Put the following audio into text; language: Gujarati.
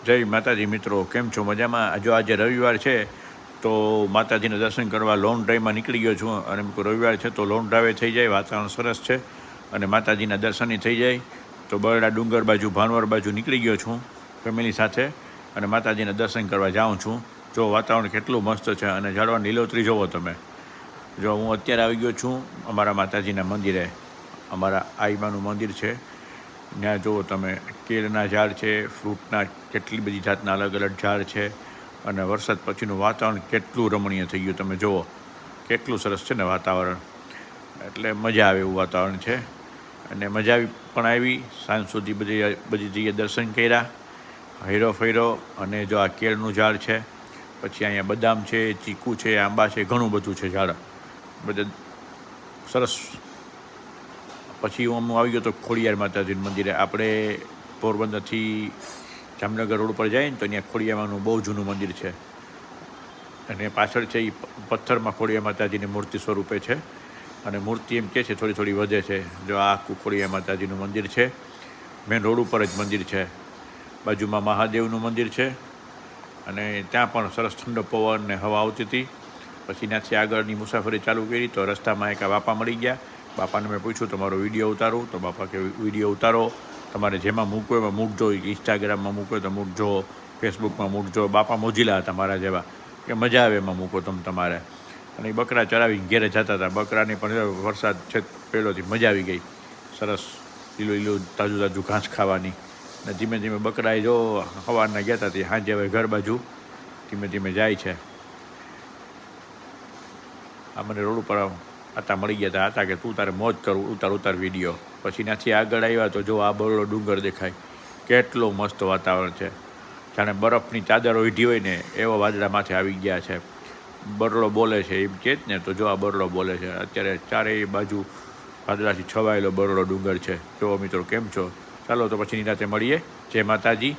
જય માતાજી મિત્રો, કેમ છો? મજામાં? જો આજે રવિવાર છે તો માતાજીના દર્શન કરવા લોંગ ડ્રાઈવમાં નીકળી ગયો છું. અને રવિવાર છે તો લોંગ ડ્રાઈવે થઈ જાય, વાતાવરણ સરસ છે અને માતાજીના દર્શનય થઈ જાય. તો બરડા ડુંગર બાજુ, ભાનવર બાજુ નીકળી ગયો છું ફેમિલી સાથે અને માતાજીના દર્શન કરવા જાઉં છું. જો વાતાવરણ કેટલું મસ્ત છે અને ઝાડવાની લીલોતરી જોવો તમે. જો હું અત્યારે આવી ગયો છું અમારા માતાજીના મંદિરે. અમારા આઈમાનું મંદિર છે, ત્યાં જુઓ તમે, કેળના ઝાડ છે, ફ્રૂટના કેટલી બધી જાતના અલગ અલગ ઝાડ છે અને વરસાદ પછીનું વાતાવરણ કેટલું રમણીય થઈ ગયું તમે જુઓ. કેટલું સરસ છે ને વાતાવરણ, એટલે મજા આવે એવું વાતાવરણ છે. અને મજા પણ આવી. સાંજ સુધી બધી જગ્યાએ દર્શન કર્યા, હૈરો ફર્યો. અને જો આ કેળનું ઝાડ છે, પછી અહીંયા બદામ છે, ચીકુ છે, આંબા છે, ઘણું બધું છે ઝાડ બધે સરસ. પછી હું આવી ગયો તો ખોડિયાર માતાજીનું મંદિરે. આપણે પોરબંદરથી જામનગર રોડ પર જાય ને તો ત્યાં ખોડિયારમાંનું બહુ જૂનું મંદિર છે અને પાછળ છે એ પથ્થરમાં ખોડિયાર માતાજીની મૂર્તિ સ્વરૂપે છે અને મૂર્તિ એમ કહે છે થોડી થોડી વધે છે. જો આ આખું ખોડિયાર માતાજીનું મંદિર છે, મેન રોડ ઉપર જ મંદિર છે. બાજુમાં મહાદેવનું મંદિર છે અને ત્યાં પણ સરસ ઠંડો પવન ને હવા આવતી હતી. પછી ત્યાંથી આગળની મુસાફરી ચાલુ કરી તો રસ્તામાં એક બાપા મળી ગયા. બાપાને મેં પૂછ્યું તમારો વિડીયો ઉતારું? તો બાપા કે વિડીયો ઉતારો, તમારે જેમાં મૂકવો એમાં મૂકજો, ઇન્સ્ટાગ્રામમાં મૂકવો તો મૂકજો, ફેસબુકમાં મૂકજો. બાપા મોજીલા હતા મારા જેવા, કે મજા આવે એમાં મૂકો તમારે. અને એ બકરા ચરાવીને ઘેરે જતા હતા. બકરાની પણ વરસાદ છે પહેલોથી મજા આવી ગઈ. સરસ લીલું લીલું તાજું તાજું ઘાસ ખાવાની. ને ધીમે ધીમે બકરાએ જો સવારના ગયા હતા તે સાંજે હવે ઘર બાજુ ધીમે ધીમે જાય છે. આ મને રોડ ઉપર આતા મળી ગયા હતા કે તું તારે મોજ કરું, ઉતાર વિડીયો. પછી ત્યાંથી આગળ આવ્યા તો જો આ બરોડો ડુંગર દેખાય. કેટલું મસ્ત વાતાવરણ છે, જાણે બરફની ચાદર ઓઢી હોય ને એવા વાદળા માથે આવી ગયા છે. બરડો બોલે છે એમ કહે જ ને, તો જો આ બરડો બોલે છે. અત્યારે ચારેય બાજુ વાદળાથી છવાયેલો બરડો ડુંગર છે. જો મિત્રો કેમ છો? ચાલો તો પછી નિરાંતે મળીએ. જય માતાજી.